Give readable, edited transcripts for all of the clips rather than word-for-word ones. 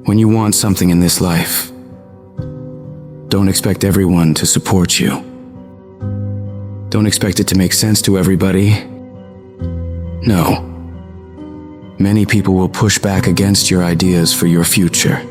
When you want something in this life, don't expect everyone to support you. Don't expect it to make sense to everybody. No. Many people will push back against your ideas for your future,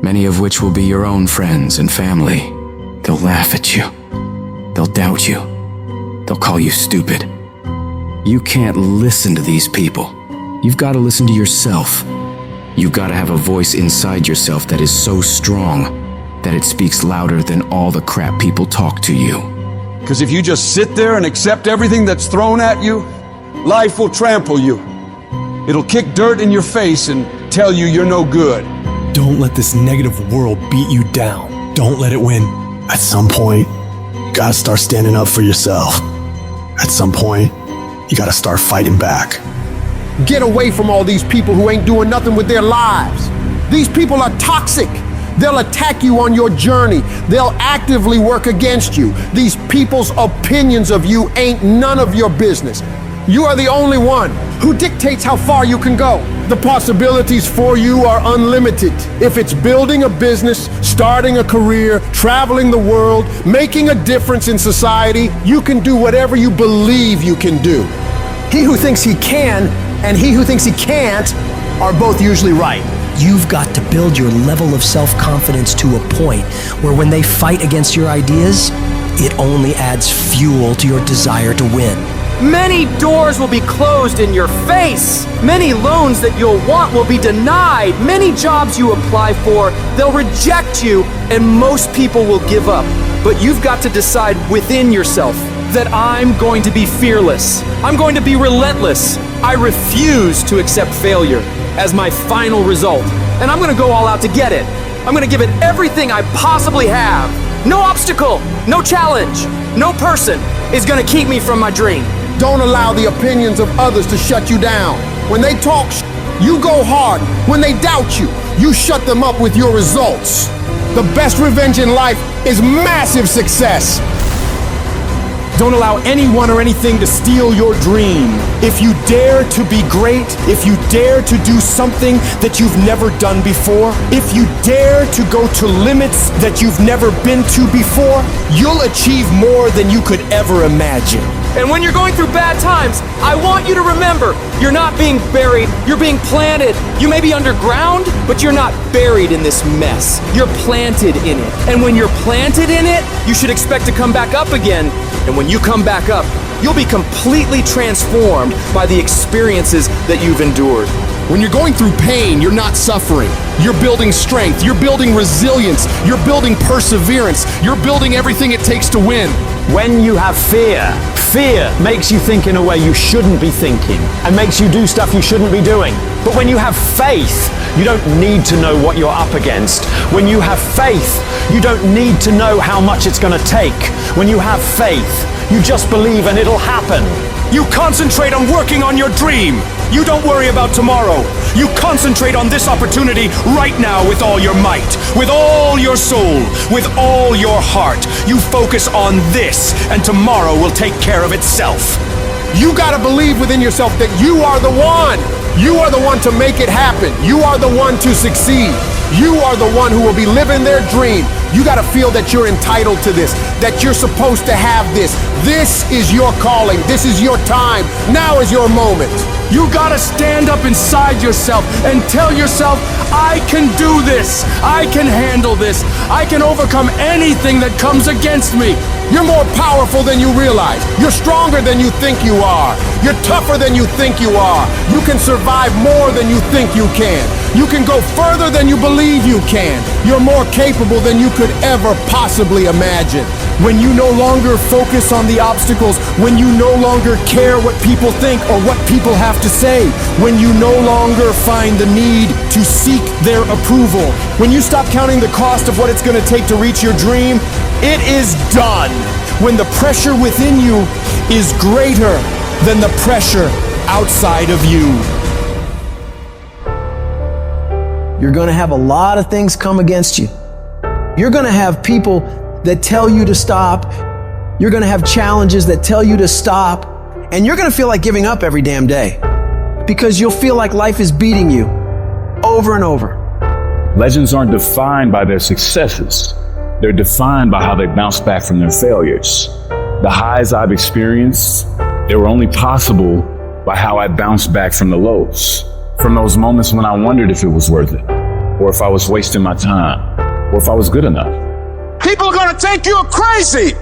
many of which will be your own friends and family. They'll laugh at you. They'll doubt you. They'll call you stupid. You can't listen to these people. You've got to listen to yourself. You've got to have a voice inside yourself that is so strong that it speaks louder than all the crap people talk to you. Because if you just sit there and accept everything that's thrown at you, life will trample you. It'll kick dirt in your face and tell you you're no good. Don't let this negative world beat you down. Don't let it win. At some point, you gotta start standing up for yourself. At some point, you gotta start fighting back. Get away from all these people who ain't doing nothing with their lives. These people are toxic. They'll attack you on your journey. They'll actively work against you. These people's opinions of you ain't none of your business. You are the only one who dictates how far you can go. The possibilities for you are unlimited. If it's building a business, starting a career, traveling the world, making a difference in society, you can do whatever you believe you can do. He who thinks he can and he who thinks he can't are both usually right. You've got to build your level of self-confidence to a point where when they fight against your ideas, it only adds fuel to your desire to win. Many doors will be closed in your face. Many loans that you'll want will be denied. Many jobs you apply for, they'll reject you, and most people will give up. But you've got to decide within yourself that I'm going to be fearless. I'm going to be relentless. I refuse to accept failure as my final result. And I'm going to go all out to get it. I'm going to give it everything I possibly have. No obstacle, no challenge, no person is going to keep me from my dream. Don't allow the opinions of others to shut you down. When they talk, you go hard. When they doubt you, you shut them up with your results. The best revenge in life is massive success. Don't allow anyone or anything to steal your dream. If you dare to be great, if you dare to do something that you've never done before, if you dare to go to limits that you've never been to before, you'll achieve more than you could ever imagine. And when you're going through bad times, I want you to remember, you're not being buried, you're being planted. You may be underground, but you're not buried in this mess. You're planted in it. And when you're planted in it, you should expect to come back up again. And when you come back up, you'll be completely transformed by the experiences that you've endured. When you're going through pain, you're not suffering. You're building strength, you're building resilience, you're building perseverance, you're building everything it takes to win. When you have fear, fear makes you think in a way you shouldn't be thinking and makes you do stuff you shouldn't be doing. But when you have faith, you don't need to know what you're up against. When you have faith, you don't need to know how much it's going to take. When you have faith, you just believe and it'll happen. You concentrate on working on your dream. You don't worry about tomorrow. You concentrate on this opportunity right now with all your might, with all your soul, with all your heart. You focus on this, and tomorrow will take care of itself. You gotta believe within yourself that you are the one. You are the one to make it happen. You are the one to succeed. You are the one who will be living their dream. You gotta feel that you're entitled to this, that you're supposed to have this. This is your calling. This is your time. Now is your moment. You gotta stand up inside yourself and tell yourself, I can do this. I can handle this. I can overcome anything that comes against me. You're more powerful than you realize. You're stronger than you think you are. You're tougher than you think you are. You can survive more than you think you can. You can go further than you believe you can. You're more capable than you could ever possibly imagine. When you no longer focus on the obstacles, when you no longer care what people think or what people have to say, when you no longer find the need to seek their approval, when you stop counting the cost of what it's going to take to reach your dream, it is done. When the pressure within you is greater than the pressure outside of you. You're going to have a lot of things come against you. You're going to have people that tell you to stop. You're going to have challenges that tell you to stop. And you're going to feel like giving up every damn day because you'll feel like life is beating you over and over. Legends aren't defined by their successes. They're defined by how they bounce back from their failures. The highs I've experienced, they were only possible by how I bounced back from the lows. From those moments when I wondered if it was worth it, or if I was wasting my time, or if I was good enough. People are gonna think you're crazy.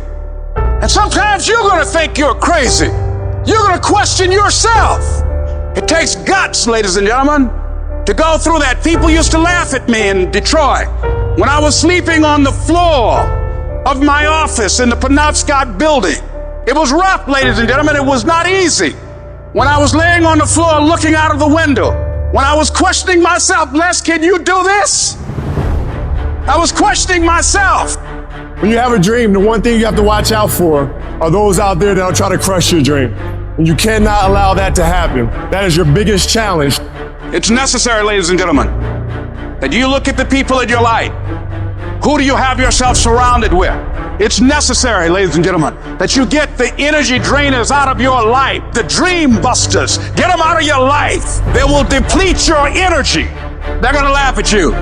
And sometimes you're gonna think you're crazy. You're gonna question yourself. It takes guts, ladies and gentlemen, to go through that. People used to laugh at me in Detroit when I was sleeping on the floor of my office in the Penobscot building. It was rough, ladies and gentlemen. It was not easy. When I was laying on the floor looking out of the window, when I was questioning myself, Les, can you do this? I was questioning myself. When you have a dream, the one thing you have to watch out for are those out there that'll try to crush your dream. And you cannot allow that to happen. That is your biggest challenge. It's necessary, ladies and gentlemen, that you look at the people in your life. Who do you have yourself surrounded with? It's necessary, ladies and gentlemen, that you get the energy drainers out of your life, the dream busters. Get them out of your life. They will deplete your energy. They're gonna laugh at you.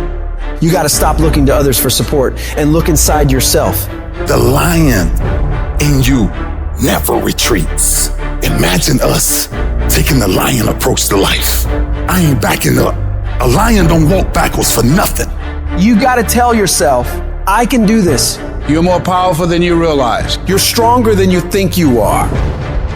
You got to stop looking to others for support and look inside yourself. The lion in you never retreats. Imagine us taking the lion approach to life. I ain't backing up. A lion don't walk backwards for nothing. You got to tell yourself, I can do this. You're more powerful than you realize. You're stronger than you think you are.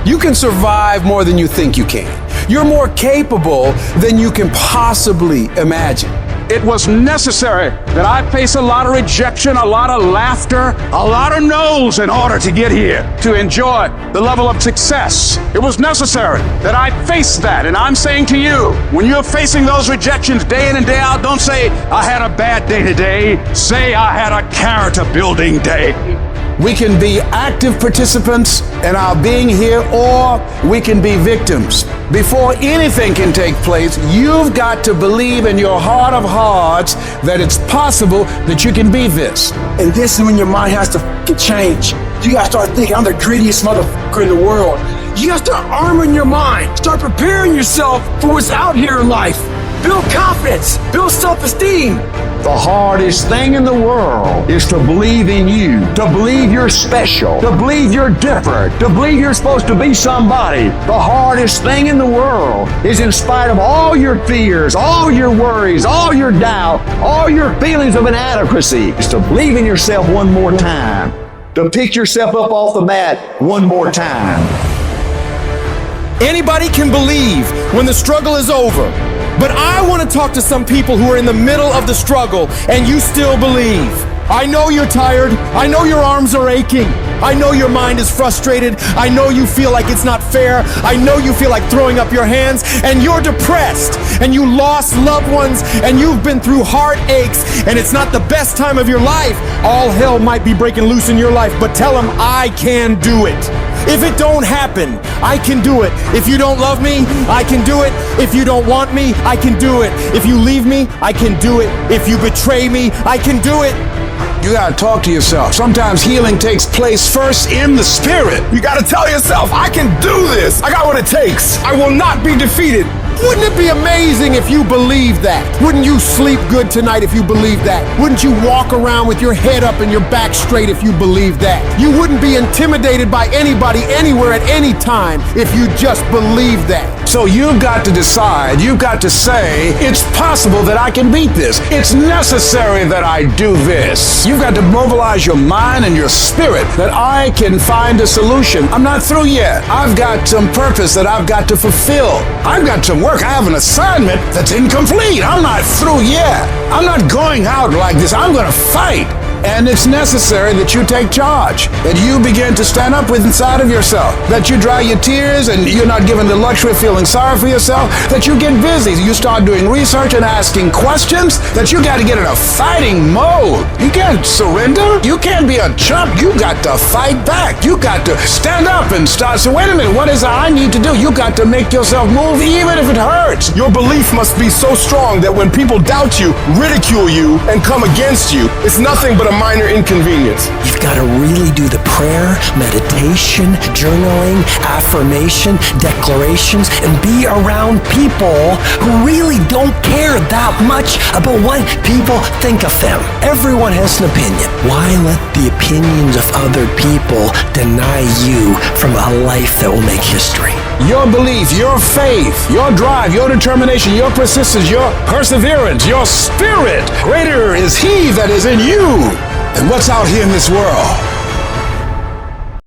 You can survive more than you think you can. You're more capable than you can possibly imagine. It was necessary that I face a lot of rejection, a lot of laughter, a lot of no's in order to get here, to enjoy the level of success. It was necessary that I face that. And I'm saying to you, when you're facing those rejections day in and day out, don't say, I had a bad day today. Say, I had a character building day. We can be active participants in our being here, or we can be victims. Before anything can take place, you've got to believe in your heart of hearts that it's possible that you can be this. And this is when your mind has to change. You gotta start thinking, I'm the greediest motherfucker in the world. You gotta start arming your mind. Start preparing yourself for what's out here in life. Build confidence, build self-esteem. The hardest thing in the world is to believe in you, to believe you're special, to believe you're different, to believe you're supposed to be somebody. The hardest thing in the world is, in spite of all your fears, all your worries, all your doubt, all your feelings of inadequacy, is to believe in yourself one more time, to pick yourself up off the mat one more time. Anybody can believe when the struggle is over. But I want to talk to some people who are in the middle of the struggle and you still believe. I know you're tired. I know your arms are aching. I know your mind is frustrated. I know you feel like it's not fair. I know you feel like throwing up your hands, and you're depressed, and you lost loved ones, and you've been through heartaches, and it's not the best time of your life. All hell might be breaking loose in your life, but tell them I can do it. If it don't happen, I can do it. If you don't love me, I can do it. If you don't want me, I can do it. If you leave me, I can do it. If you betray me, I can do it. You gotta talk to yourself. Sometimes healing takes place first in the spirit. You gotta tell yourself, I can do this. I got what it takes. I will not be defeated. Wouldn't it be amazing if you believed that? Wouldn't you sleep good tonight if you believed that? Wouldn't you walk around with your head up and your back straight if you believed that? You wouldn't be intimidated by anybody, anywhere, at any time if you just believed that. So you've got to decide, you've got to say, it's possible that I can beat this. It's necessary that I do this. You've got to mobilize your mind and your spirit that I can find a solution. I'm not through yet. I've got some purpose that I've got to fulfill. I've got some work. I have an assignment that's incomplete. I'm not through yet. I'm not going out like this. I'm going to fight. And it's necessary that you take charge, that you begin to stand up with inside of yourself, that you dry your tears and you're not given the luxury of feeling sorry for yourself, that you get busy, you start doing research and asking questions, that you got to get in a fighting mode. You can't surrender. You can't be a chump. You got to fight back. You got to stand up and start. So wait a minute, what is it I need to do? You got to make yourself move even if it hurts. Your belief must be so strong that when people doubt you, ridicule you, and come against you, it's nothing but a minor inconvenience. You've got to really do the prayer, meditation, journaling, affirmation, declarations, and be around people who really don't care that much about what people think of them. Everyone has an opinion. Why let the opinions of other people deny you from a life that will make history? Your belief, your faith, your drive, your determination, your persistence, your perseverance, your spirit. Greater is He that is in you than what's out here in this world.